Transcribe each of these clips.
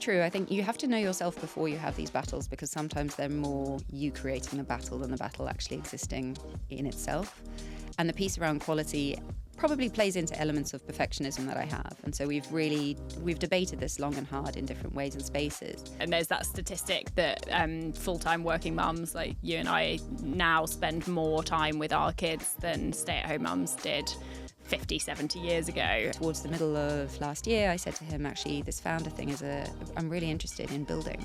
true. I think you have to know yourself before you have these battles, because sometimes they're more you creating the battle than the battle actually existing in itself. And the piece around quality probably plays into elements of perfectionism that I have. And so we've debated this long and hard in different ways and spaces. And there's that statistic that full-time working mums like you and I now spend more time with our kids than stay-at-home mums did 50, 70 years ago. Towards the middle of last year, I said to him, actually, this founder thing I'm really interested in building.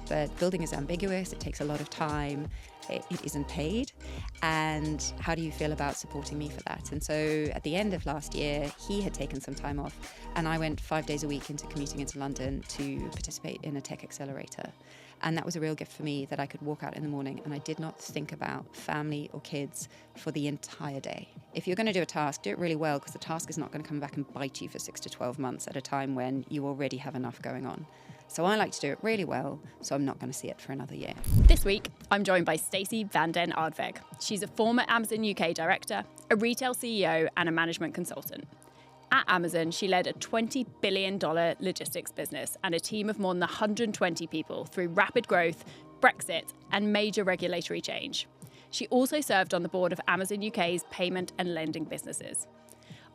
But building is ambiguous, it takes a lot of time, it isn't paid. And how do you feel about supporting me for that? And so at the end of last year, he had taken some time off, and I went 5 days a week into commuting into London to participate in a tech accelerator. And that was a real gift for me, that I could walk out in the morning and I did not think about family or kids for the entire day. If you're going to do a task, do it really well, because the task is not going to come back and bite you for 6 to 12 months at a time when you already have enough going on. So I like to do it really well, so I'm not going to see it for another year. This week, I'm joined by Stacey van den Aardweg. She's a former Amazon UK director, a retail CEO and a management consultant. At Amazon, she led a $20 billion logistics business and a team of more than 120 people through rapid growth, Brexit, and major regulatory change. She also served on the board of Amazon UK's payment and lending businesses.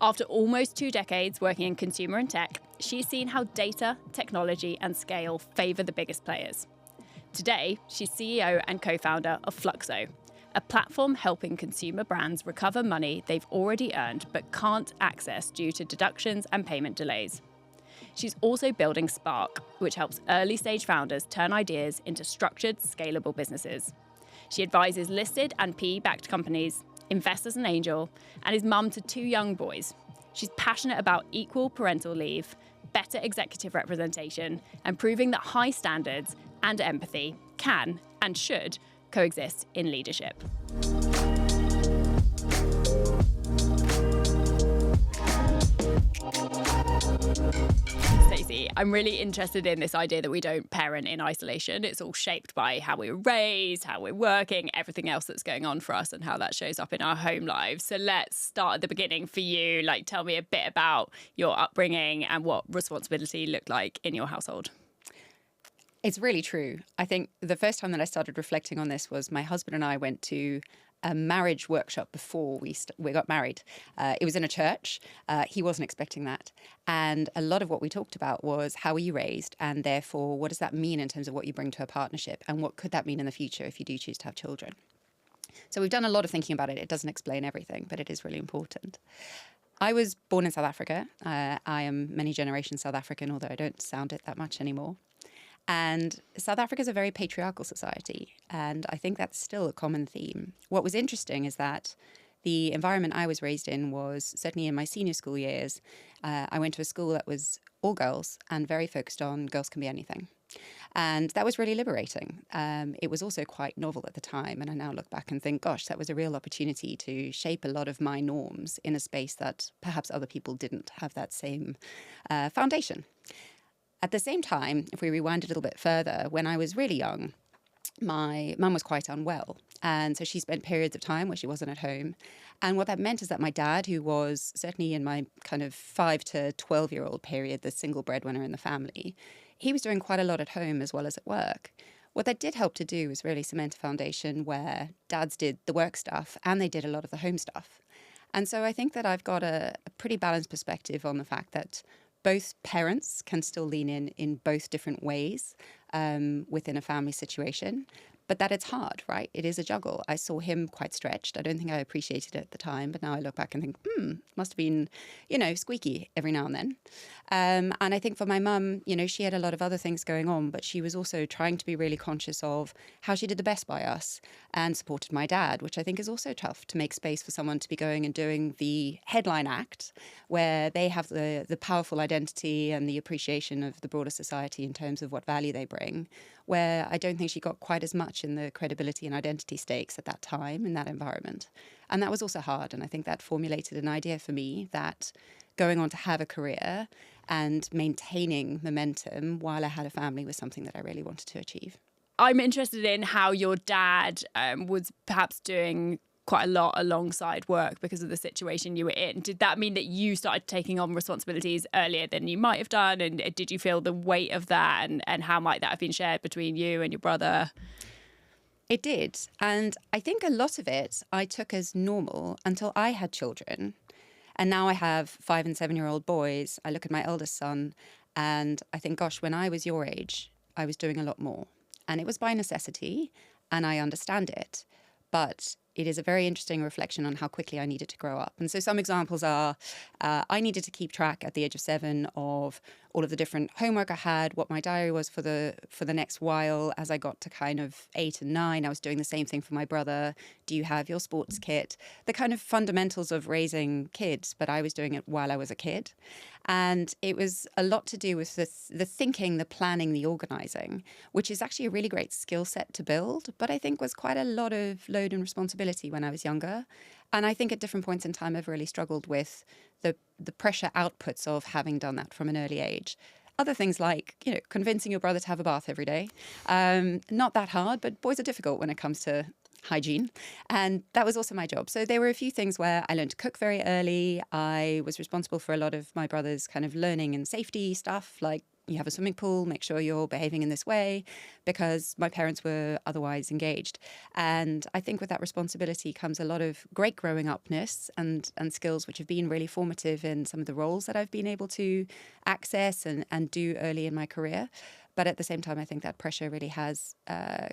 After almost 2 decades working in consumer and tech, she's seen how data, technology, and scale favour the biggest players. Today, she's CEO and co-founder of Fluxo, a platform helping consumer brands recover money they've already earned but can't access due to deductions and payment delays. She's also building Spark, which helps early-stage founders turn ideas into structured, scalable businesses. She advises listed and PE-backed companies, invests as an angel, and is mum to 2 young boys. She's passionate about equal parental leave, better executive representation, and proving that high standards and empathy can and should coexist in leadership. Stacey, I'm really interested in this idea that we don't parent in isolation. It's all shaped by how we were raised, how we're working, everything else that's going on for us and how that shows up in our home lives. So let's start at the beginning for you. Tell me a bit about your upbringing and what responsibility looked like in your household. It's really true. I think the first time that I started reflecting on this was my husband and I went to a marriage workshop before we got married. It was in a church. He wasn't expecting that. And a lot of what we talked about was how were you raised? And therefore, what does that mean in terms of what you bring to a partnership? And what could that mean in the future if you do choose to have children? So we've done a lot of thinking about it. It doesn't explain everything, but it is really important. I was born in South Africa. I am many generations South African, although I don't sound it that much anymore. And South Africa is a very patriarchal society, and I think that's still a common theme. What was interesting is that the environment I was raised in was, certainly in my senior school years, I went to a school that was all girls and very focused on girls can be anything. And that was really liberating. It was also quite novel at the time, and I now look back and think, gosh, that was a real opportunity to shape a lot of my norms in a space that perhaps other people didn't have that same foundation. At the same time, if we rewind a little bit further, when I was really young, my mum was quite unwell. And so she spent periods of time where she wasn't at home. And what that meant is that my dad, who was certainly in my kind of 5 to 12-year-old period, the single breadwinner in the family, he was doing quite a lot at home as well as at work. What that did help to do was really cement a foundation where dads did the work stuff and they did a lot of the home stuff. And so I think that I've got a pretty balanced perspective on the fact that both parents can still lean in both different ways within a family situation, but that it's hard, right? It is a juggle. I saw him quite stretched. I don't think I appreciated it at the time, but now I look back and think, must have been, squeaky every now and then. And I think for my mum, she had a lot of other things going on, but she was also trying to be really conscious of how she did the best by us and supported my dad, which I think is also tough to make space for someone to be going and doing the headline act where they have the powerful identity and the appreciation of the broader society in terms of what value they bring, where I don't think she got quite as much in the credibility and identity stakes at that time in that environment. And that was also hard. And I think that formulated an idea for me that going on to have a career and maintaining momentum while I had a family was something that I really wanted to achieve. I'm interested in how your dad was perhaps doing quite a lot alongside work because of the situation you were in. Did that mean that you started taking on responsibilities earlier than you might have done? And did you feel the weight of that? And how might that have been shared between you and your brother? It did. And I think a lot of it I took as normal until I had children. And now I have 5 and 7-year-old boys. I look at my eldest son and I think, gosh, when I was your age, I was doing a lot more. And it was by necessity, and I understand it. But it is a very interesting reflection on how quickly I needed to grow up. And so some examples are I needed to keep track at the age of 7 of all of the different homework I had, what my diary was for the next while. As I got to kind of 8 and 9, I was doing the same thing for my brother. Do you have your sports kit? The kind of fundamentals of raising kids, but I was doing it while I was a kid. And it was a lot to do with the thinking, the planning, the organizing, which is actually a really great skill set to build, but I think was quite a lot of load and responsibility when I was younger. And I think at different points in time, I've really struggled with the pressure outputs of having done that from an early age. Other things like, convincing your brother to have a bath every day. Not that hard, but boys are difficult when it comes to hygiene. And that was also my job. So there were a few things where I learned to cook very early. I was responsible for a lot of my brother's kind of learning and safety stuff, like you have a swimming pool, make sure you're behaving in this way, because my parents were otherwise engaged. And I think with that responsibility comes a lot of great growing upness and skills which have been really formative in some of the roles that I've been able to access and do early in my career. But at the same time, I think that pressure really has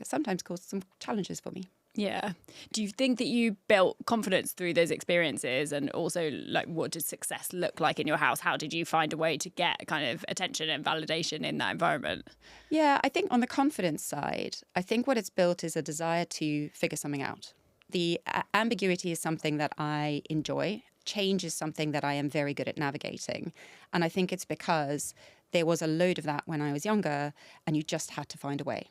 sometimes caused some challenges for me. Yeah. Do you think that you built confidence through those experiences? And also, like, what did success look like in your house? How did you find a way to get kind of attention and validation in that environment? Yeah, I think on the confidence side, I think what it's built is a desire to figure something out. The ambiguity is something that I enjoy. Change is something that I am very good at navigating. And I think it's because there was a load of that when I was younger, and you just had to find a way.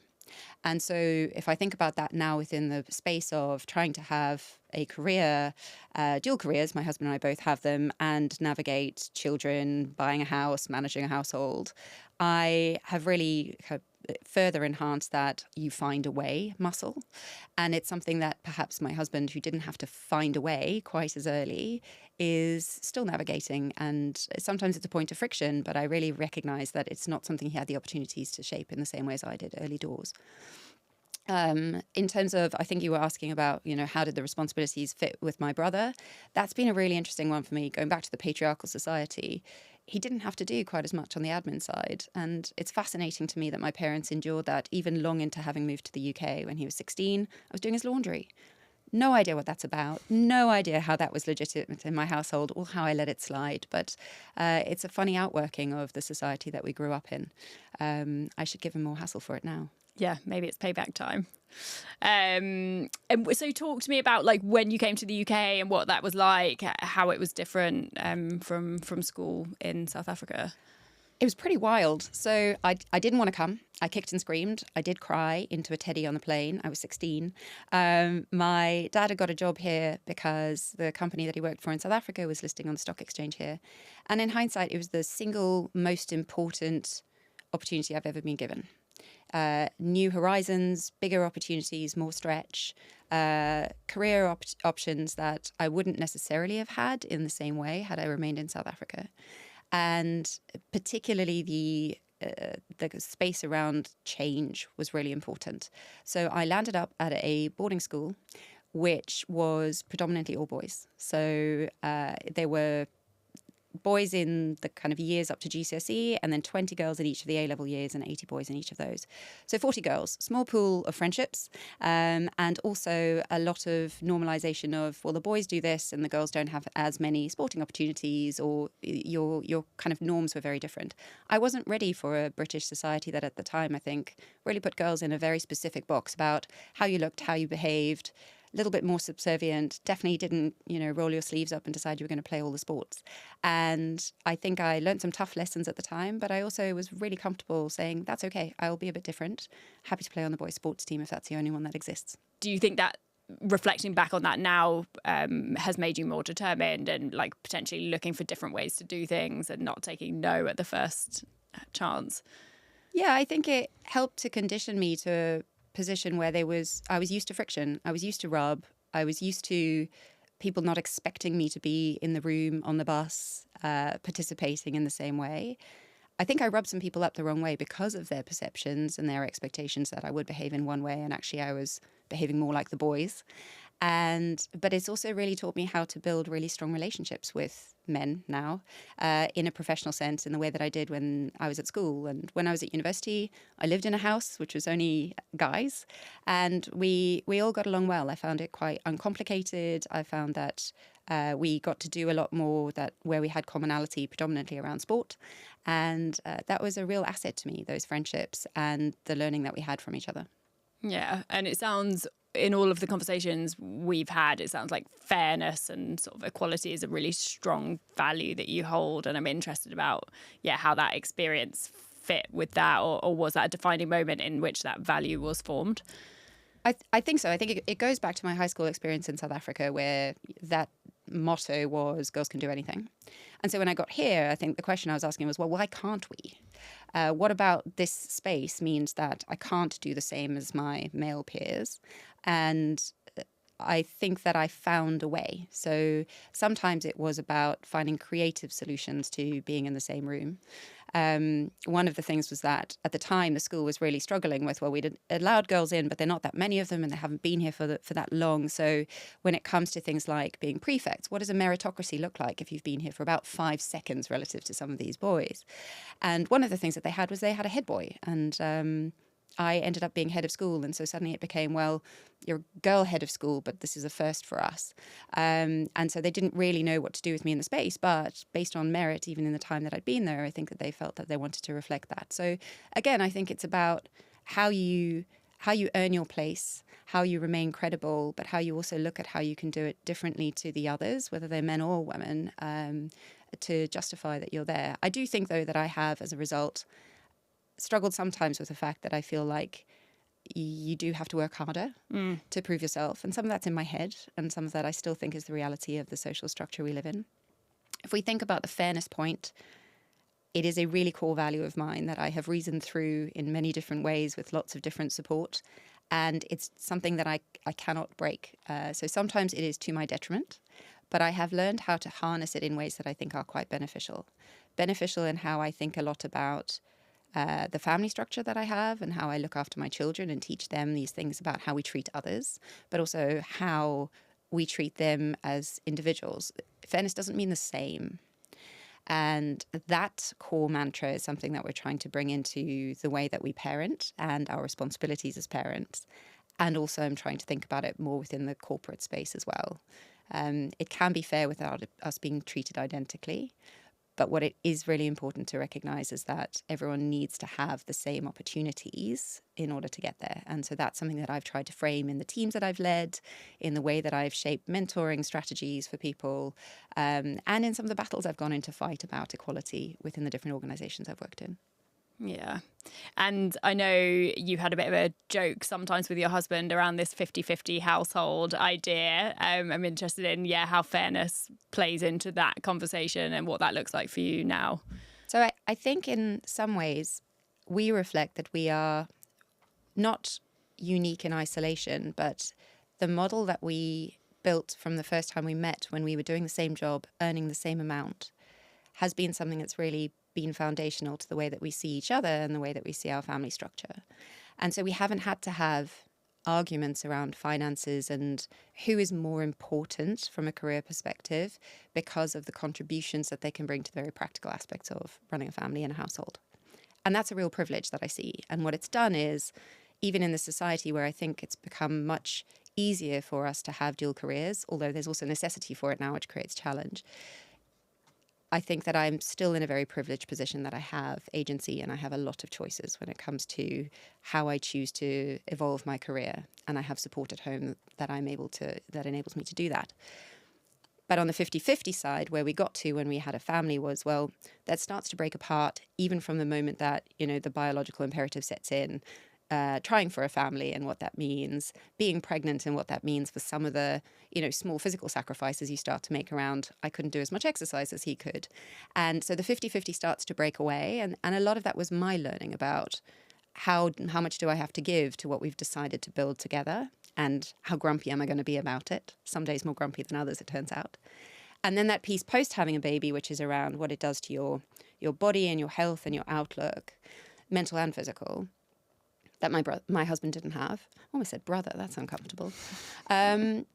And so if I think about that now within the space of trying to have a career, dual careers, my husband and I both have them, and navigate children, buying a house, managing a household, I have really further enhanced that you find a way muscle. And it's something that perhaps my husband, who didn't have to find a way quite as early, is still navigating. And sometimes it's a point of friction, but I really recognize that it's not something he had the opportunities to shape in the same way as I did early doors. In terms of, I think you were asking about, how did the responsibilities fit with my brother? That's been a really interesting one for me. Going back to the patriarchal society, he didn't have to do quite as much on the admin side. And it's fascinating to me that my parents endured that even long into having moved to the UK. When he was 16, I was doing his laundry. No idea what that's about. No idea how that was legitimate in my household or how I let it slide. But it's a funny outworking of the society that we grew up in. I should give him more hassle for it now. Yeah, maybe it's payback time. And so talk to me about like when you came to the UK and what that was like, how it was different from school in South Africa. It was pretty wild. So I didn't want to come. I kicked and screamed. I did cry into a teddy on the plane. I was 16. My dad had got a job here because the company that he worked for in South Africa was listing on the stock exchange here. And in hindsight, it was the single most important opportunity I've ever been given. New horizons, bigger opportunities, more stretch, career options that I wouldn't necessarily have had in the same way had I remained in South Africa. And particularly the space around change was really important. So I landed up at a boarding school, which was predominantly all boys. So there were boys in the kind of years up to GCSE, and then 20 girls in each of the A-level years and 80 boys in each of those. So 40 girls, small pool of friendships, and also a lot of normalization of, well, the boys do this and the girls don't have as many sporting opportunities, or your kind of norms were very different. I wasn't ready for a British society that at the time, I think, really put girls in a very specific box about how you looked, how you behaved, a little bit more subservient, definitely didn't, roll your sleeves up and decide you were going to play all the sports. And I think I learned some tough lessons at the time, but I also was really comfortable saying, that's okay, I'll be a bit different. Happy to play on the boys' sports team if that's the only one that exists. Do you think that reflecting back on that now has made you more determined and like potentially looking for different ways to do things and not taking no at the first chance? Yeah, I think it helped to condition me to position where I was used to friction. I was used to rub. I was used to people not expecting me to be in the room, on the bus, participating in the same way. I think I rubbed some people up the wrong way because of their perceptions and their expectations that I would behave in one way, and actually I was behaving more like the boys. But it's also really taught me how to build really strong relationships with men now, in a professional sense, in the way that I did when I was at school. And when I was at university, I lived in a house which was only guys, and we all got along well. I found it quite uncomplicated. I found that we got to do a lot more where we had commonality, predominantly around sport. And that was a real asset to me, those friendships and the learning that we had from each other. Yeah, and it sounds, in all of the conversations we've had, it sounds like fairness and sort of equality is a really strong value that you hold. And I'm interested about, how that experience fit with that, or was that a defining moment in which that value was formed? I think so. I think it goes back to my high school experience in South Africa, where that motto was girls can do anything. And so when I got here, I think the question I was asking was, well, why can't we? What about this space means that I can't do the same as my male peers? And I think that I found a way. So sometimes it was about finding creative solutions to being in the same room. One of the things was that at the time the school was really struggling with, well, we'd allowed girls in, but there are not that many of them and they haven't been here for that long. So when it comes to things like being prefects, what does a meritocracy look like if you've been here for about 5 seconds relative to some of these boys? And one of the things that they had was they had a head boy, and I ended up being head of school. And so suddenly it became, well, you're a girl head of school, but this is a first for us. And so they didn't really know what to do with me in the space. But based on merit, even in the time that I'd been there, I think that they felt that they wanted to reflect that. So again, I think it's about how you earn your place, how you remain credible, but how you also look at how you can do it differently to the others, whether they're men or women, to justify that you're there. I do think, though, that I have, as a result, struggled sometimes with the fact that I feel like you do have to work harder to prove yourself. And some of that's in my head, and some of that I still think is the reality of the social structure we live in. If we think about the fairness point, it is a really core value of mine that I have reasoned through in many different ways with lots of different support. And it's something that I cannot break. So sometimes it is to my detriment, but I have learned how to harness it in ways that I think are quite beneficial. Beneficial in how I think a lot about the family structure that I have and how I look after my children and teach them these things about how we treat others, but also how we treat them as individuals. Fairness doesn't mean the same. And that core mantra is something that we're trying to bring into the way that we parent and our responsibilities as parents. And also I'm trying to think about it more within the corporate space as well. It can be fair without us being treated identically. But what it is really important to recognize is that everyone needs to have the same opportunities in order to get there. And so that's something that I've tried to frame in the teams that I've led, in the way that I've shaped mentoring strategies for people, and in some of the battles I've gone in to fight about equality within the different organizations I've worked in. Yeah. And I know you had a bit of a joke sometimes with your husband around this 50-50 household idea. I'm interested in, how fairness plays into that conversation and what that looks like for you now. So I think in some ways we reflect that we are not unique in isolation, but the model that we built from the first time we met, when we were doing the same job, earning the same amount, has been something that's really been foundational to the way that we see each other and the way that we see our family structure. And so we haven't had to have arguments around finances and who is more important from a career perspective because of the contributions that they can bring to the very practical aspects of running a family and a household. And that's a real privilege that I see. And what it's done is, even in the society where I think it's become much easier for us to have dual careers, although there's also necessity for it now, which creates challenge, I think that I'm still in a very privileged position that I have agency and I have a lot of choices when it comes to how I choose to evolve my career. And I have support at home that that enables me to do that. But on the 50-50 side, where we got to when we had a family was, well, that starts to break apart even from the moment that, the biological imperative sets in. Trying for a family and what that means, being pregnant and what that means for some of the, small physical sacrifices you start to make around, I couldn't do as much exercise as he could. And so the 50-50 starts to break away. And a lot of that was my learning about how much do I have to give to what we've decided to build together. and how grumpy am I going to be about it? Some days more grumpy than others, it turns out. And then that piece post having a baby, which is around what it does to your body and your health and your outlook, mental and physical, that my husband didn't have. I almost said brother, that's uncomfortable. And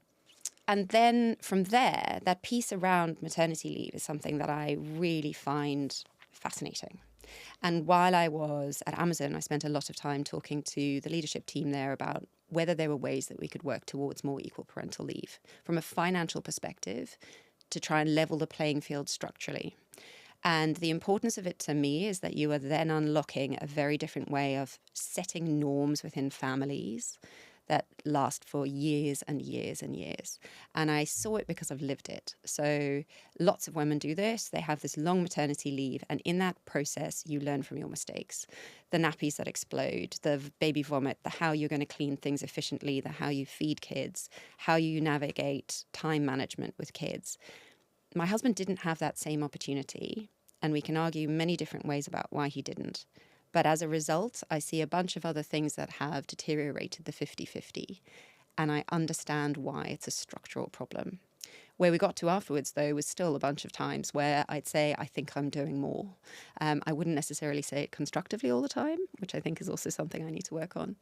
then from there, that piece around maternity leave is something that I really find fascinating. And while I was at Amazon, I spent a lot of time talking to the leadership team there about whether there were ways that we could work towards more equal parental leave from a financial perspective to try and level the playing field structurally. And the importance of it to me is that you are then unlocking a very different way of setting norms within families that last for years and years and years. And I saw it because I've lived it. So lots of women do this. They have this long maternity leave. And in that process, you learn from your mistakes. The nappies that explode, the baby vomit, the how you're going to clean things efficiently, the how you feed kids, how you navigate time management with kids. My husband didn't have that same opportunity. And we can argue many different ways about why he didn't. But as a result, I see a bunch of other things that have deteriorated the 50-50. And I understand why it's a structural problem. Where we got to afterwards, though, was still a bunch of times where I'd say, I think I'm doing more. I wouldn't necessarily say it constructively all the time, which I think is also something I need to work on.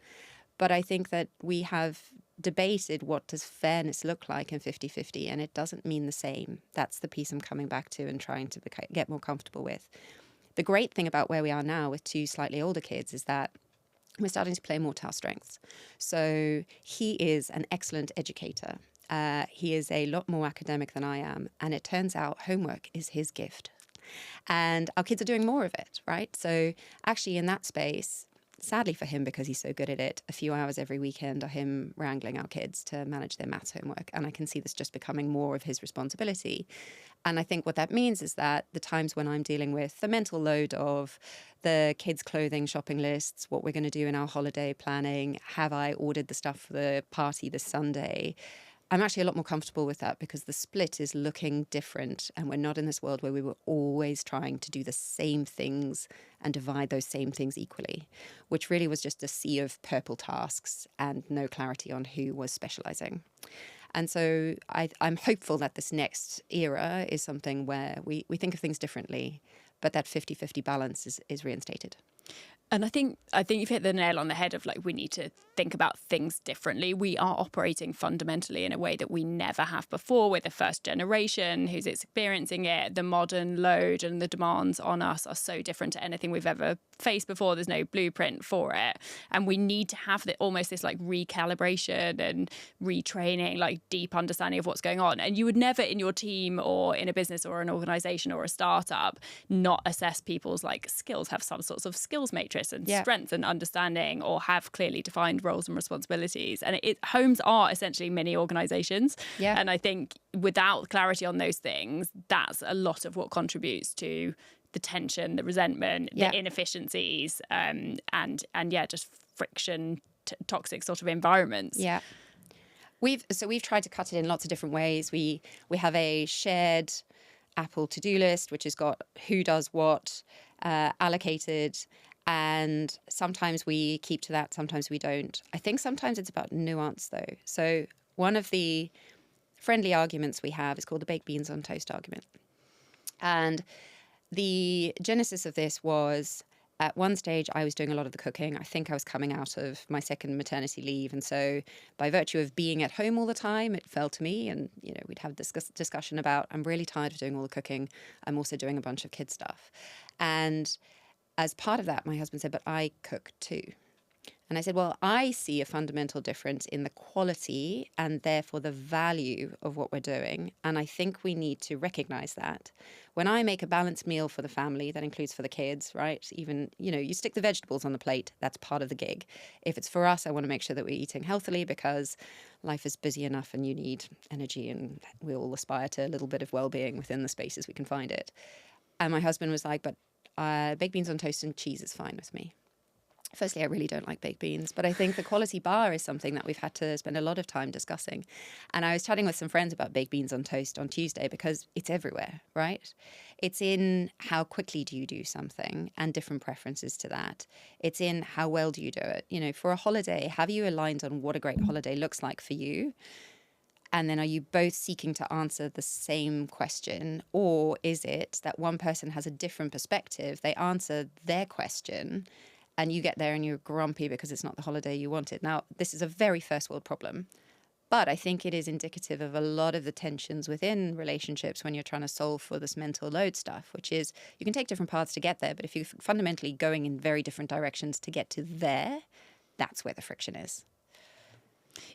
But I think that we have debated what does fairness look like in 50-50, and it doesn't mean the same. That's the piece I'm coming back to and trying to get more comfortable with. The great thing about where we are now with two slightly older kids is that we're starting to play more to our strengths. So he is an excellent educator. He is a lot more academic than I am. And it turns out homework is his gift. And our kids are doing more of it, right? So actually in that space, sadly for him, because he's so good at it, a few hours every weekend are him wrangling our kids to manage their maths homework. And I can see this just becoming more of his responsibility. And I think what that means is that the times when I'm dealing with the mental load of the kids' clothing shopping lists, what we're going to do in our holiday planning, have I ordered the stuff for the party this Sunday, I'm actually a lot more comfortable with that because the split is looking different and we're not in this world where we were always trying to do the same things and divide those same things equally, which really was just a sea of purple tasks and no clarity on who was specializing. And so I'm hopeful that this next era is something where we think of things differently, but that 50-50 balance is reinstated. And I think you've hit the nail on the head of like, we need to think about things differently. We are operating fundamentally in a way that we never have before. We're the first generation who's experiencing it. The modern load and the demands on us are so different to anything we've ever faced before. There's no blueprint for it. And we need to have almost this like recalibration and retraining, like deep understanding of what's going on. And you would never in your team or in a business or an organization or a startup not assess people's like skills, have some sorts of skills matrix and strength and understanding, or have clearly defined roles and responsibilities. And homes are essentially mini organizations. Yeah. And I think without clarity on those things, that's a lot of what contributes to the tension, the resentment, the inefficiencies, and just friction, toxic sort of environments. Yeah. We've tried to cut it in lots of different ways. We have a shared Apple to-do list, which has got who does what allocated. And sometimes we keep to that, sometimes we don't. I think sometimes it's about nuance, though. So one of the friendly arguments we have is called the baked beans on toast argument. And the genesis of this was at one stage I was doing a lot of the cooking. I think I was coming out of my second maternity leave. And so by virtue of being at home all the time, it fell to me. And, we'd have this discussion about, I'm really tired of doing all the cooking. I'm also doing a bunch of kid stuff. And as part of that, my husband said, but I cook too. And I said, well, I see a fundamental difference in the quality and therefore the value of what we're doing. And I think we need to recognize that. When I make a balanced meal for the family, that includes for the kids, right? Even, you stick the vegetables on the plate. That's part of the gig. If it's for us, I want to make sure that we're eating healthily because life is busy enough and you need energy and we all aspire to a little bit of well-being within the spaces we can find it. And my husband was like, but baked beans on toast and cheese is fine with me. Firstly, I really don't like baked beans, but I think the quality bar is something that we've had to spend a lot of time discussing. And I was chatting with some friends about baked beans on toast on Tuesday because it's everywhere, right? It's in how quickly do you do something and different preferences to that. It's in how well do you do it. You know, for a holiday, have you aligned on what a great holiday looks like for you? And then are you both seeking to answer the same question? Or is it that one person has a different perspective? They answer their question and you get there and you're grumpy because it's not the holiday you wanted. Now, this is a very first world problem, but I think it is indicative of a lot of the tensions within relationships when you're trying to solve for this mental load stuff, which is you can take different paths to get there, but if you're fundamentally going in very different directions to get to there, that's where the friction is.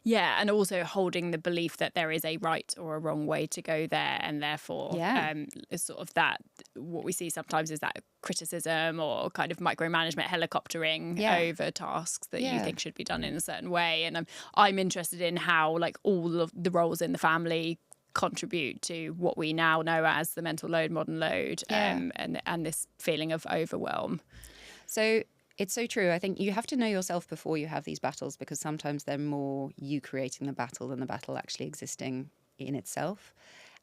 Yeah, and also holding the belief that there is a right or a wrong way to go there, and therefore is sort of that what we see sometimes is that criticism or kind of micromanagement, helicoptering over tasks that you think should be done in a certain way. And I'm interested in how like all of the roles in the family contribute to what we now know as the mental load, modern load, and this feeling of overwhelm. So it's so true. I think you have to know yourself before you have these battles, because sometimes they're more you creating the battle than the battle actually existing in itself.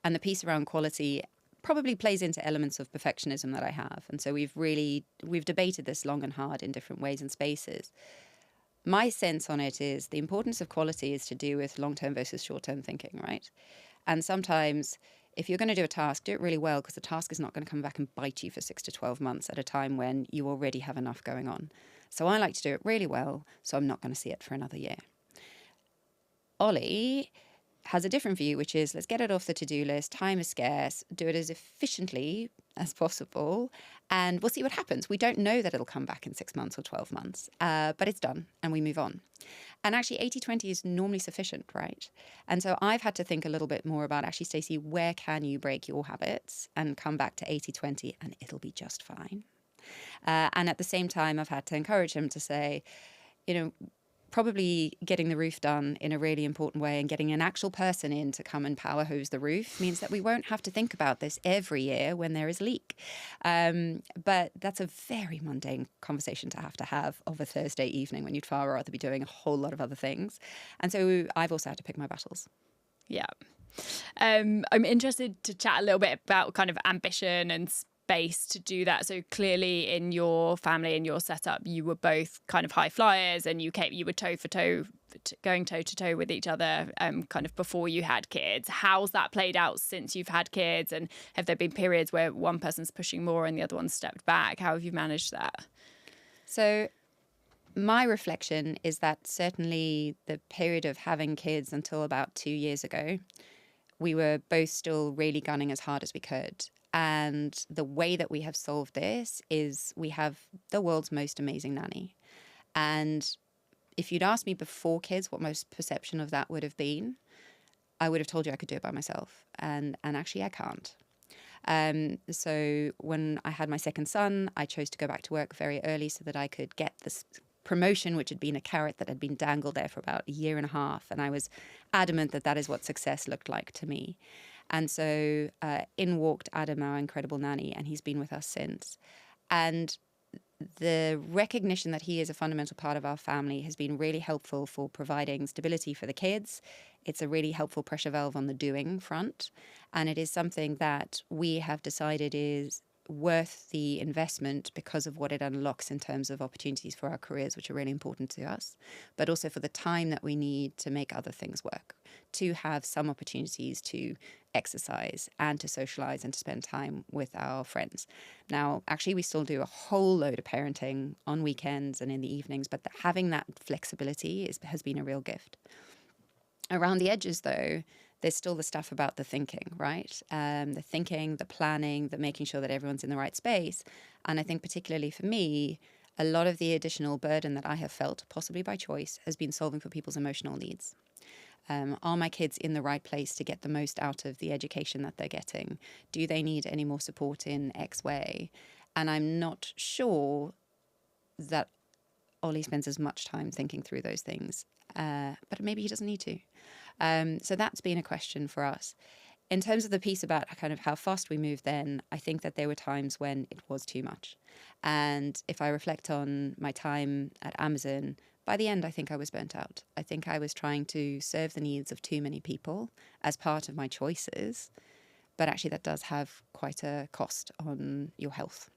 And the piece around quality probably plays into elements of perfectionism that I have. And so we've debated this long and hard in different ways and spaces. My sense on it is the importance of quality is to do with long-term versus short-term thinking, right? And sometimes if you're going to do a task, do it really well, because the task is not going to come back and bite you for 6 to 12 months at a time when you already have enough going on. So I like to do it really well, so I'm not going to see it for another year. Ollie has a different view, which is let's get it off the to-do list. Time is scarce. Do it as efficiently as possible, and we'll see what happens. We don't know that it'll come back in 6 months or 12 months, but it's done and we move on. And actually 80-20 is normally sufficient, right? And so I've had to think a little bit more about actually, Stacey, where can you break your habits and come back to 80-20 and it'll be just fine. And at the same time, I've had to encourage him to say, you know, probably getting the roof done in a really important way and getting an actual person in to come and power hose the roof means that we won't have to think about this every year when there is a leak. But that's a very mundane conversation to have of a Thursday evening when you'd far rather be doing a whole lot of other things. And so I've also had to pick my battles. Yeah. I'm interested to chat a little bit about kind of ambition and space to do that. So clearly in your family and your setup, you were both kind of high flyers and you were going toe to toe with each other kind of before you had kids. How's that played out since you've had kids? And have there been periods where one person's pushing more and the other one stepped back? How have you managed that? So my reflection is that certainly the period of having kids until about 2 years ago, we were both still really gunning as hard as we could. And the way that we have solved this is we have the world's most amazing nanny. And if you'd asked me before kids what most perception of that would have been, I would have told you I could do it by myself. And actually I can't. So when I had my second son, I chose to go back to work very early so that I could get this promotion, which had been a carrot that had been dangled there for about a year and a half. And I was adamant that that is what success looked like to me. And so in walked Adam, our incredible nanny, and he's been with us since. And the recognition that he is a fundamental part of our family has been really helpful for providing stability for the kids. It's a really helpful pressure valve on the doing front. And it is something that we have decided is worth the investment because of what it unlocks in terms of opportunities for our careers, which are really important to us, but also for the time that we need to make other things work, to have some opportunities to exercise and to socialize and to spend time with our friends. Now, actually, we still do a whole load of parenting on weekends and in the evenings, but having that flexibility has been a real gift. Around the edges, though, there's still the stuff about the thinking, right? The thinking, the planning, the making sure that everyone's in the right space. And I think particularly for me, a lot of the additional burden that I have felt, possibly by choice, has been solving for people's emotional needs. Are my kids in the right place to get the most out of the education that they're getting? Do they need any more support in X way? And I'm not sure that Ollie spends as much time thinking through those things, but maybe he doesn't need to. So that's been a question for us. in terms of the piece about kind of how fast we moved then, I think that there were times when it was too much. And if I reflect on my time at Amazon, by the end, I think I was burnt out. I think I was trying to serve the needs of too many people as part of my choices. But actually, that does have quite a cost on your health.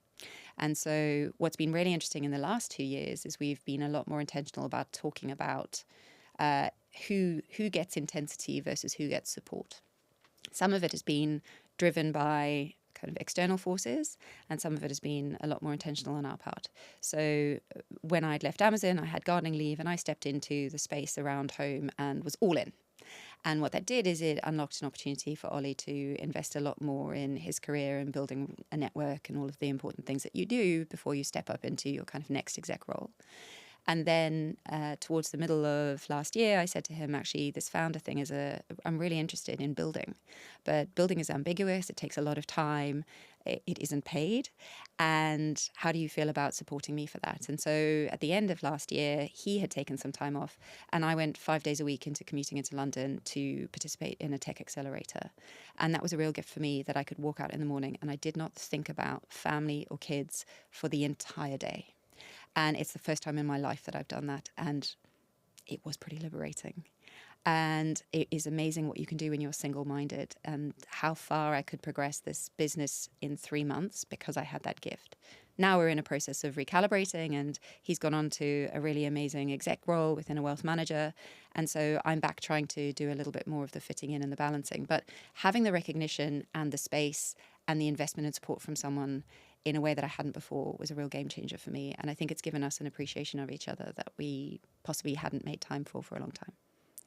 And so what's been really interesting in the last 2 years is we've been a lot more intentional about talking about who gets intensity versus who gets support. Some of it has been driven by kind of external forces, and some of it has been a lot more intentional on our part. So when I'd left Amazon, I had gardening leave, and I stepped into the space around home and was all in. And what that did is it unlocked an opportunity for Ollie to invest a lot more in his career and building a network and all of the important things that you do before you step up into your kind of next exec role. And then towards the middle of last year, I said to him, actually, this founder thing I'm really interested in building. But building is ambiguous. It takes a lot of time. It isn't paid. And how do you feel about supporting me for that? And so at the end of last year, he had taken some time off. And I went 5 days a week into commuting into London to participate in a tech accelerator. And that was a real gift for me, that I could walk out in the morning and I did not think about family or kids for the entire day. And it's the first time in my life that I've done that. And it was pretty liberating. And it is amazing what you can do when you're single-minded, and how far I could progress this business in 3 months because I had that gift. Now we're in a process of recalibrating, and he's gone on to a really amazing exec role within a wealth manager. And so I'm back trying to do a little bit more of the fitting in and the balancing. But having the recognition and the space and the investment and support from someone in a way that I hadn't before was a real game changer for me. And I think it's given us an appreciation of each other that we possibly hadn't made time for a long time.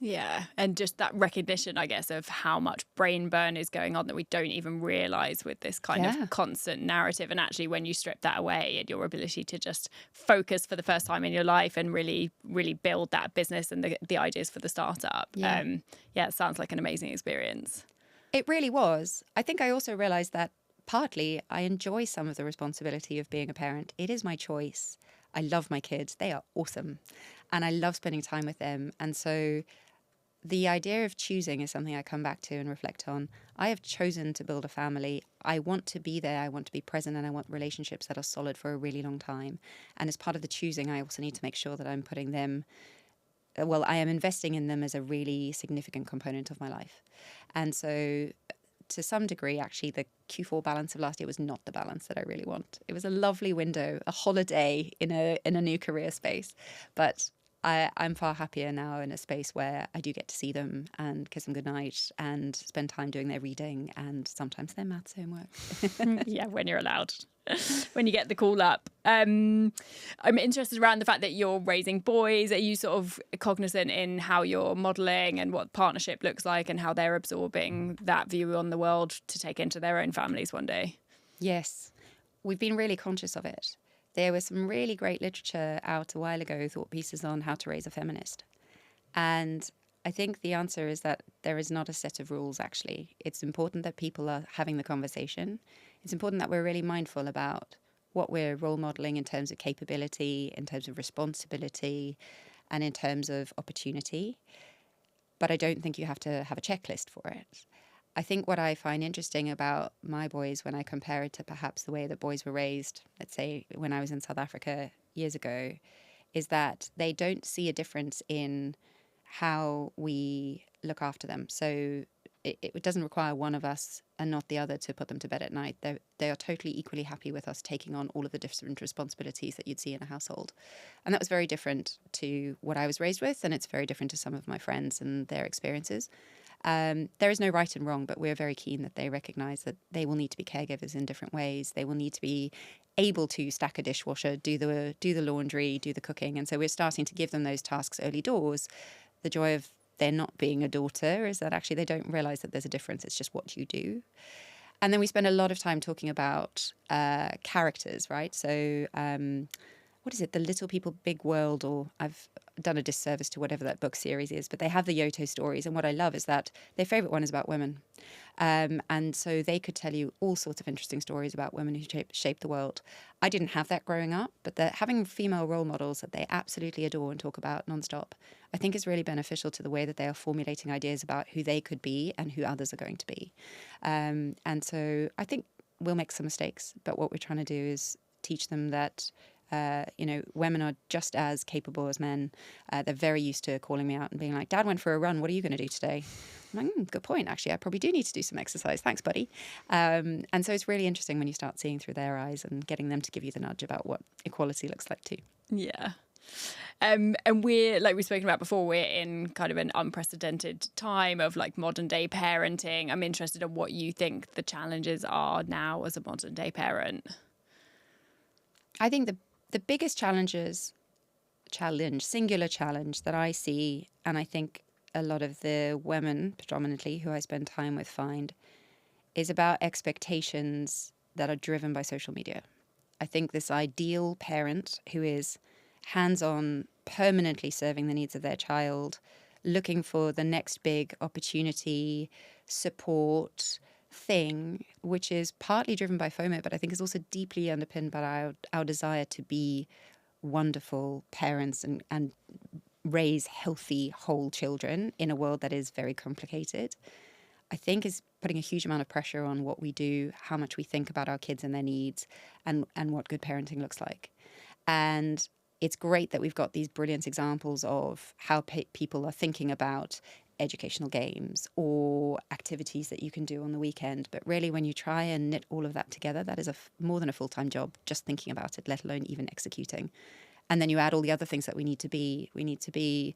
Yeah, and just that recognition, I guess, of how much brain burn is going on that we don't even realise with this kind of constant narrative. And actually, when you strip that away, and your ability to just focus for the first time in your life and really, really build that business and the ideas for the startup. It sounds like an amazing experience. It really was. I think I also realised that partly I enjoy some of the responsibility of being a parent. It is my choice. I love my kids. They are awesome. And I love spending time with them. And so the idea of choosing is something I come back to and reflect on. I have chosen to build a family. I want to be there. I want to be present, and I want relationships that are solid for a really long time. And as part of the choosing, I also need to make sure that I'm putting them, I am investing in them as a really significant component of my life. And so to some degree, actually, the Q4 balance of last year was not the balance that I really want. It was a lovely window, a holiday in a new career space. But I'm far happier now in a space where I do get to see them and kiss them goodnight and spend time doing their reading and sometimes their maths homework. Yeah, when you're allowed. When you get the call up. I'm interested around the fact that you're raising boys. Are you sort of cognizant in how you're modelling and what partnership looks like and how they're absorbing that view on the world to take into their own families one day? Yes, we've been really conscious of it. There was some really great literature out a while ago, thought pieces on how to raise a feminist. And I think the answer is that there is not a set of rules, actually. It's important that people are having the conversation. It's important that we're really mindful about what we're role modeling in terms of capability, in terms of responsibility, and in terms of opportunity. But I don't think you have to have a checklist for it. I think what I find interesting about my boys when I compare it to perhaps the way that boys were raised, let's say when I was in South Africa years ago, is that they don't see a difference in how we look after them. So it doesn't require one of us and not the other to put them to bed at night. They are totally equally happy with us taking on all of the different responsibilities that you'd see in a household. And that was very different to what I was raised with, and it's very different to some of my friends and their experiences. There is no right and wrong, but we're very keen that they recognise that they will need to be caregivers in different ways. They will need to be able to stack a dishwasher, do the laundry, do the cooking. And so we're starting to give them those tasks early doors. The joy of there not being a daughter is that actually they don't realise that there's a difference. It's just what you do. And then we spend a lot of time talking about characters, right? So what is it, The Little People, Big World, or I've done a disservice to whatever that book series is, but they have the Yoto stories. And what I love is that their favourite one is about women. And so they could tell you all sorts of interesting stories about women who shaped the world. I didn't have that growing up, but having female role models that they absolutely adore and talk about nonstop, I think is really beneficial to the way that they are formulating ideas about who they could be and who others are going to be. And so I think we'll make some mistakes, but what we're trying to do is teach them that women are just as capable as men. They're very used to calling me out and being like, Dad went for a run. What are you going to do today? I'm like, good point. Actually, I probably do need to do some exercise. Thanks, buddy. And so it's really interesting when you start seeing through their eyes and getting them to give you the nudge about what equality looks like too. Yeah. And we're, like we've spoken about before, we're in kind of an unprecedented time of like modern day parenting. I'm interested in what you think the challenges are now as a modern day parent. I think the biggest singular challenge that I see, and I think a lot of the women predominantly who I spend time with find, is about expectations that are driven by social media. I think this ideal parent who is hands-on, permanently serving the needs of their child, looking for the next big opportunity, support, thing, which is partly driven by FOMO, but I think is also deeply underpinned by our desire to be wonderful parents and raise healthy, whole children in a world that is very complicated, I think is putting a huge amount of pressure on what we do, how much we think about our kids and their needs, and what good parenting looks like. And it's great that we've got these brilliant examples of how people are thinking about educational games or activities that you can do on the weekend. But really, when you try and knit all of that together, that is more than a full-time job just thinking about it, let alone even executing. And then you add all the other things that we need to be. We need to be,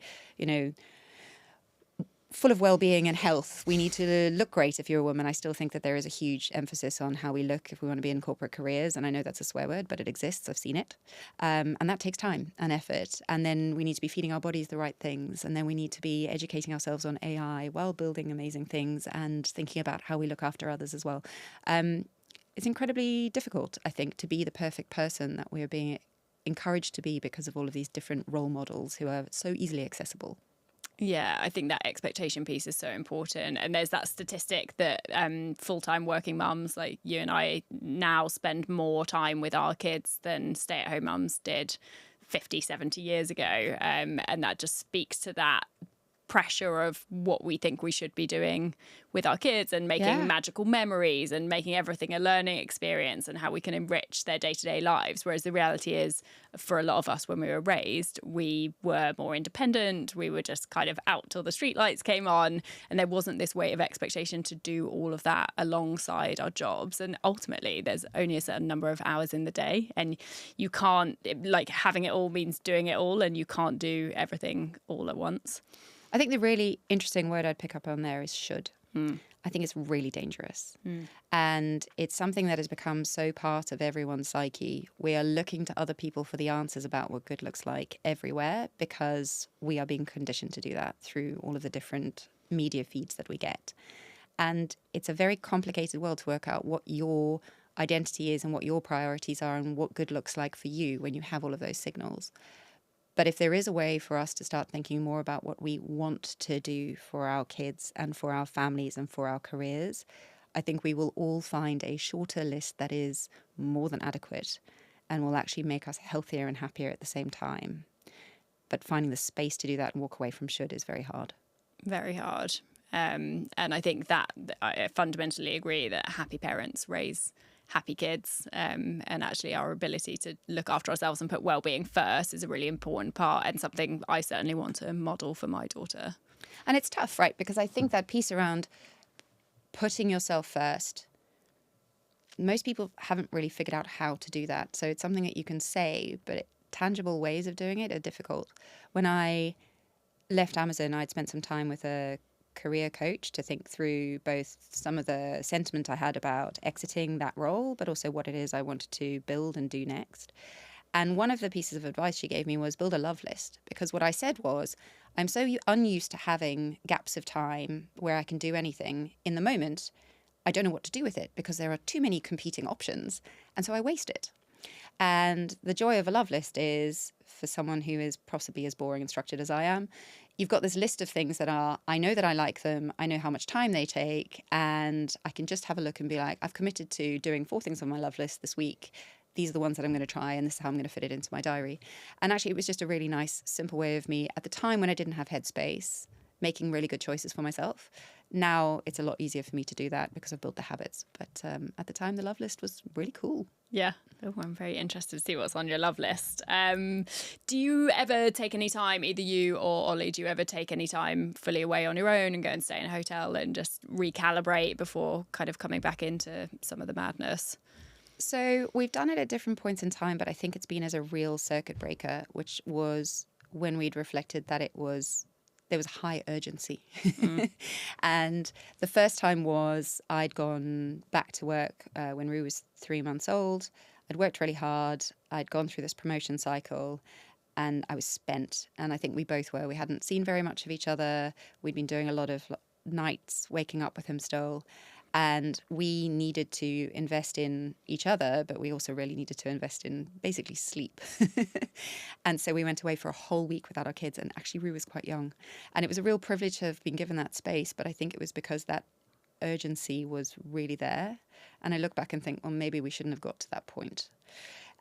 full of well-being and health. We need to look great if you're a woman. I still think that there is a huge emphasis on how we look if we want to be in corporate careers. And I know that's a swear word, but it exists. I've seen it. And that takes time and effort. And then we need to be feeding our bodies the right things. And then we need to be educating ourselves on AI while building amazing things and thinking about how we look after others as well. It's incredibly difficult, I think, to be the perfect person that we're being encouraged to be because of all of these different role models who are so easily accessible. Yeah, I think that expectation piece is so important. And there's that statistic that full-time working mums like you and I now spend more time with our kids than stay-at-home mums did 50, 70 years ago. And that just speaks to that pressure of what we think we should be doing with our kids and making magical memories and making everything a learning experience and how we can enrich their day-to-day lives. Whereas the reality is, for a lot of us when we were raised, we were more independent. We were just kind of out till the streetlights came on, and there wasn't this weight of expectation to do all of that alongside our jobs. And ultimately, there's only a certain number of hours in the day, and you can't, like, having it all means doing it all, and you can't do everything all at once. I think the really interesting word I'd pick up on there is should. I think it's really dangerous. And it's something that has become so part of everyone's psyche. We are looking to other people for the answers about what good looks like everywhere because we are being conditioned to do that through all of the different media feeds that we get. And it's a very complicated world to work out what your identity is and what your priorities are and what good looks like for you when you have all of those signals. But if there is a way for us to start thinking more about what we want to do for our kids and for our families and for our careers, I think we will all find a shorter list that is more than adequate and will actually make us healthier and happier at the same time. But finding the space to do that and walk away from should is very hard. Very hard. And I think that I fundamentally agree that happy parents raise happy kids, and actually our ability to look after ourselves and put well-being first is a really important part and something I certainly want to model for my daughter. And it's tough, right? Because I think that piece around putting yourself first, most people haven't really figured out how to do that. So it's something that you can say, but tangible ways of doing it are difficult. When I left Amazon, I'd spent some time with a career coach to think through both some of the sentiment I had about exiting that role, but also what it is I wanted to build and do next. And one of the pieces of advice she gave me was build a love list, because what I said was, I'm so unused to having gaps of time where I can do anything in the moment. I don't know what to do with it because there are too many competing options. And so I waste it. And the joy of a love list is, for someone who is possibly as boring and structured as I am, you've got this list of things that are, I know that I like them, I know how much time they take, and I can just have a look and be like, I've committed to doing 4 things on my love list this week. These are the ones that I'm going to try, and this is how I'm going to fit it into my diary. And actually, it was just a really nice, simple way of me, at the time when I didn't have headspace, making really good choices for myself. Now it's a lot easier for me to do that because I've built the habits. But at the time, the love list was really cool. Yeah. Oh, I'm very interested to see what's on your love list. Do you ever take any time, either you or Ollie, do you ever take any time fully away on your own and go and stay in a hotel and just recalibrate before kind of coming back into some of the madness? So we've done it at different points in time, but I think it's been as a real circuit breaker, which was when we'd reflected that there was high urgency. And the first time was I'd gone back to work when Rue was 3 months old. I'd worked really hard. I'd gone through this promotion cycle and I was spent. And I think we both were. We hadn't seen very much of each other. We'd been doing a lot of nights waking up with him still. And we needed to invest in each other, but we also really needed to invest in basically sleep. And so we went away for a whole week without our kids. And actually, Rue was quite young. And it was a real privilege to have been given that space. But I think it was because that urgency was really there. And I look back and think, well, maybe we shouldn't have got to that point.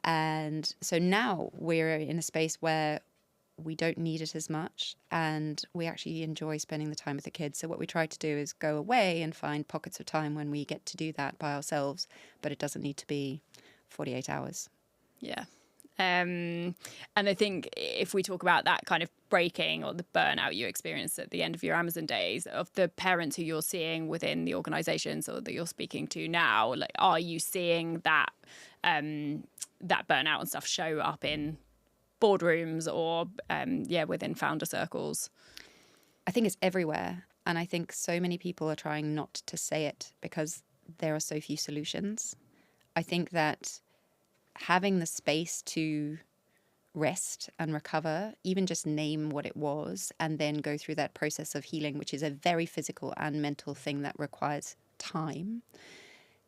And so now we're in a space where we don't need it as much and we actually enjoy spending the time with the kids. So what we try to do is go away and find pockets of time when we get to do that by ourselves, but it doesn't need to be 48 hours. Yeah. And I think if we talk about that kind of breaking or the burnout you experienced at the end of your Amazon days, of the parents who you're seeing within the organizations or that you're speaking to now, like, are you seeing that that burnout and stuff show up in boardrooms or within founder circles? I think it's everywhere. And I think so many people are trying not to say it because there are so few solutions. I think that having the space to rest and recover, even just name what it was, and then go through that process of healing, which is a very physical and mental thing that requires time,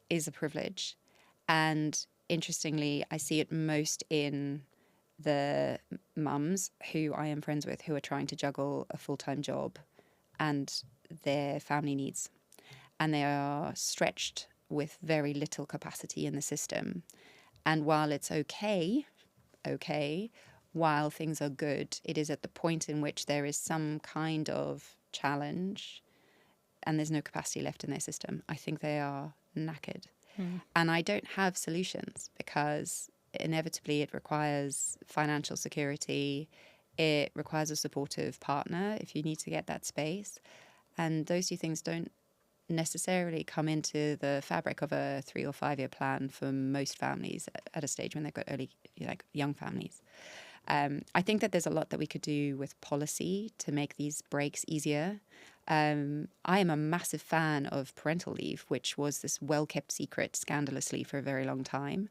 is a privilege. And interestingly, I see it most in the mums who I am friends with who are trying to juggle a full-time job and their family needs. And they are stretched with very little capacity in the system. And while it's okay, while things are good, it is at the point in which there is some kind of challenge and there's no capacity left in their system. I think they are knackered. And I don't have solutions because inevitably it requires financial security. It requires a supportive partner if you need to get that space. And those two things don't necessarily come into the fabric of a 3 or 5 year plan for most families at a stage when they've got young families. I think that there's a lot that we could do with policy to make these breaks easier. I am a massive fan of parental leave, which was this well-kept secret scandalously for a very long time.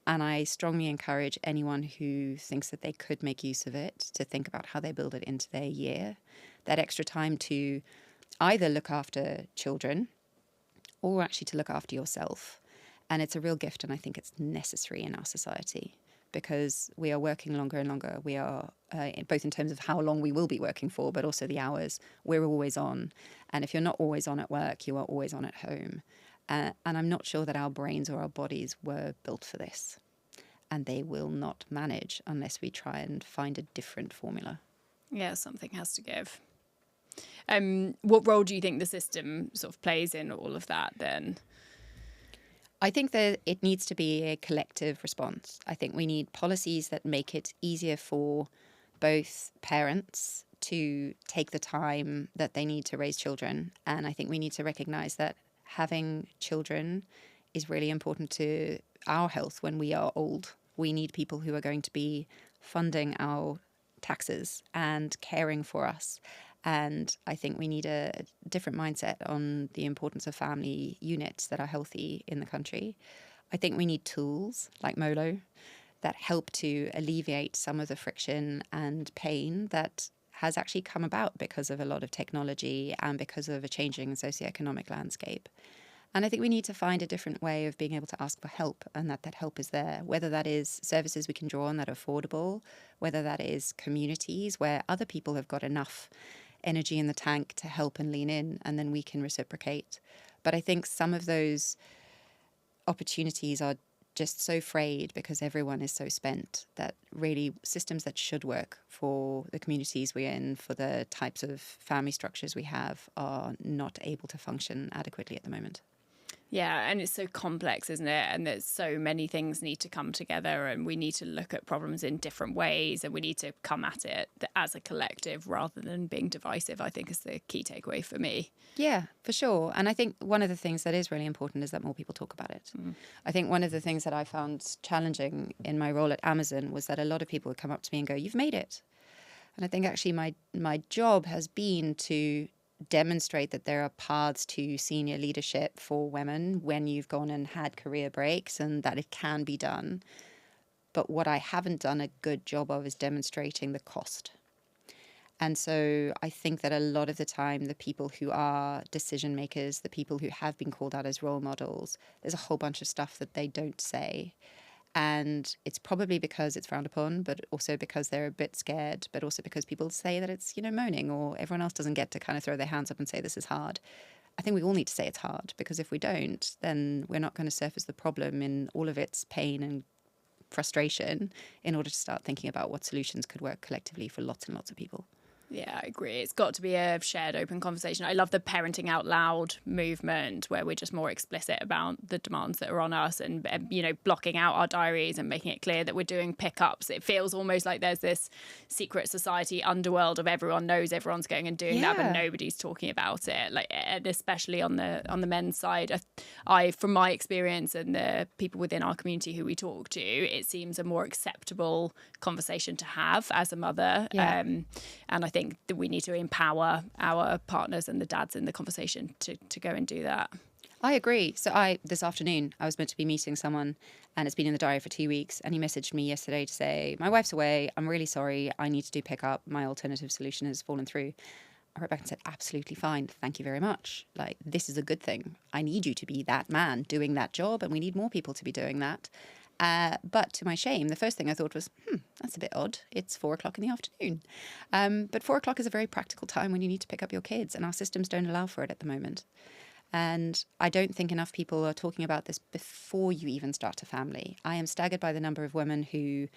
And I strongly encourage anyone who thinks that they could make use of it to think about how they build it into their year. That extra time to either look after children or actually to look after yourself. And it's a real gift, and I think it's necessary in our society because we are working longer and longer. We are, both in terms of how long we will be working for, but also the hours. We're always on. And if you're not always on at work, you are always on at home. And I'm not sure that our brains or our bodies were built for this. And they will not manage unless we try and find a different formula. Yeah, something has to give. What role do you think the system sort of plays in all of that then? I think that it needs to be a collective response. I think we need policies that make it easier for both parents to take the time that they need to raise children. And I think we need to recognize that having children is really important to our health when we are old. We need people who are going to be funding our taxes and caring for us. And I think we need a different mindset on the importance of family units that are healthy in the country. I think we need tools like MOLO that help to alleviate some of the friction and pain that has actually come about because of a lot of technology and because of a changing socioeconomic landscape. And I think we need to find a different way of being able to ask for help, and that help is there, whether that is services we can draw on that are affordable, whether that is communities where other people have got enough energy in the tank to help and lean in, and then we can reciprocate. But I think some of those opportunities are just so frayed because everyone is so spent that really systems that should work for the communities we're in, for the types of family structures we have, are not able to function adequately at the moment. Yeah, and it's so complex, isn't it? And there's so many things need to come together, and we need to look at problems in different ways, and we need to come at it as a collective rather than being divisive, I think is the key takeaway for me. Yeah, for sure. And I think one of the things that is really important is that more people talk about it. I think one of the things that I found challenging in my role at Amazon was that a lot of people would come up to me and go, "You've made it." And I think actually my job has been to demonstrate that there are paths to senior leadership for women when you've gone and had career breaks, and that it can be done. But what I haven't done a good job of is demonstrating the cost. And so I think that a lot of the time, the people who are decision makers, the people who have been called out as role models, there's a whole bunch of stuff that they don't say. And it's probably because it's frowned upon, but also because they're a bit scared, but also because people say that it's, moaning, or everyone else doesn't get to kind of throw their hands up and say this is hard. I think we all need to say it's hard, because if we don't, then we're not going to surface the problem in all of its pain and frustration in order to start thinking about what solutions could work collectively for lots and lots of people. Yeah, I agree. It's got to be a shared, open conversation. I love the parenting out loud movement, where we're just more explicit about the demands that are on us, and blocking out our diaries and making it clear that we're doing pickups. It feels almost like there's this secret society underworld of everyone knows everyone's going and doing that, but nobody's talking about it. Like, and especially on the men's side, I from my experience and the people within our community who we talk to, it seems a more acceptable conversation to have as a mother. Yeah. And I think that we need to empower our partners and the dads in the conversation to go and do that. I agree. So this afternoon, I was meant to be meeting someone, and it's been in the diary for 2 weeks. And he messaged me yesterday to say, "My wife's away. I'm really sorry. I need to do pickup. My alternative solution has fallen through." I wrote back and said, "Absolutely fine. Thank you very much. Like, this is a good thing. I need you to be that man doing that job, and we need more people to be doing that." But to my shame, the first thing I thought was, that's a bit odd. It's 4:00 in the afternoon. But 4:00 is a very practical time when you need to pick up your kids, and our systems don't allow for it at the moment. And I don't think enough people are talking about this before you even start a family. I am staggered by the number of women who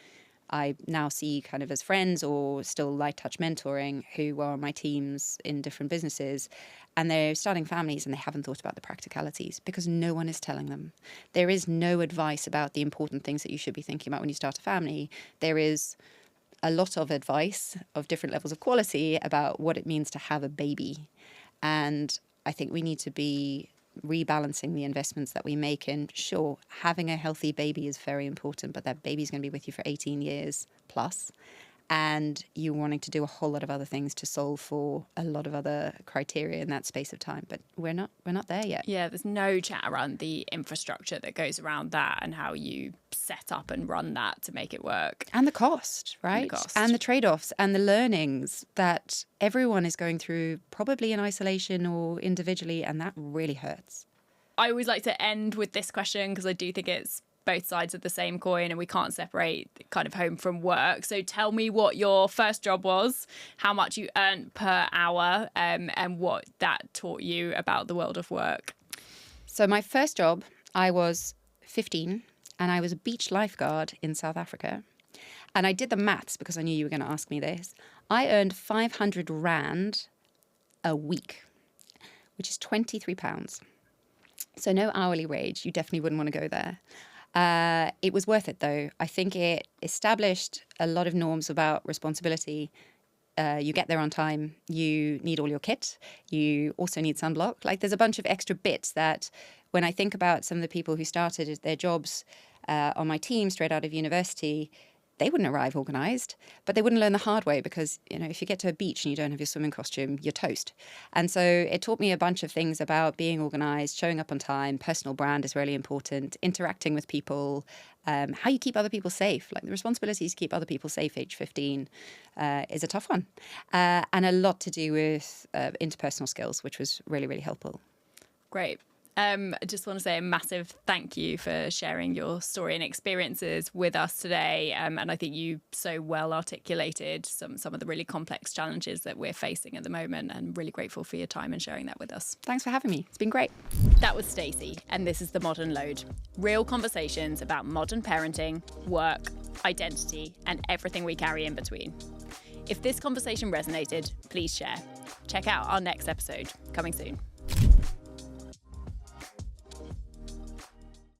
I now see kind of as friends or still light touch mentoring, who are on my teams in different businesses, and they're starting families and they haven't thought about the practicalities because no one is telling them. There is no advice about the important things that you should be thinking about when you start a family. There is a lot of advice of different levels of quality about what it means to have a baby. And I think we need to be rebalancing the investments that we make in. Sure, having a healthy baby is very important, but that baby's going to be with you for 18 years plus, and you wanting to do a whole lot of other things to solve for a lot of other criteria in that space of time. But we're not there yet. Yeah, there's no chat around the infrastructure that goes around that and how you set up and run that to make it work. And the cost, right? And the trade-offs and the learnings that everyone is going through, probably in isolation or individually, and that really hurts. I always like to end with this question because I do think it's both sides of the same coin and we can't separate kind of home from work. So tell me what your first job was, how much you earned per hour, and what that taught you about the world of work. So my first job, I was 15 and I was a beach lifeguard in South Africa. And I did the maths because I knew you were going to ask me this. I earned 500 Rand a week, which is £23. So no hourly wage. You definitely wouldn't want to go there. It was worth it, though. I think it established a lot of norms about responsibility. You get there on time. You need all your kit. You also need sunblock. Like, there's a bunch of extra bits that when I think about some of the people who started their jobs on my team straight out of university, they wouldn't arrive organised, but they wouldn't learn the hard way because, if you get to a beach and you don't have your swimming costume, you're toast. And so it taught me a bunch of things about being organised, showing up on time, personal brand is really important, interacting with people, how you keep other people safe. Like, the responsibilities to keep other people safe age 15 is a tough one. And a lot to do with interpersonal skills, which was really, really helpful. Great. I just want to say a massive thank you for sharing your story and experiences with us today. And I think you so well articulated some of the really complex challenges that we're facing at the moment, and really grateful for your time and sharing that with us. Thanks for having me. It's been great. That was Stacey, and this is The Modern Load. Real conversations about modern parenting, work, identity, and everything we carry in between. If this conversation resonated, please share. Check out our next episode, coming soon.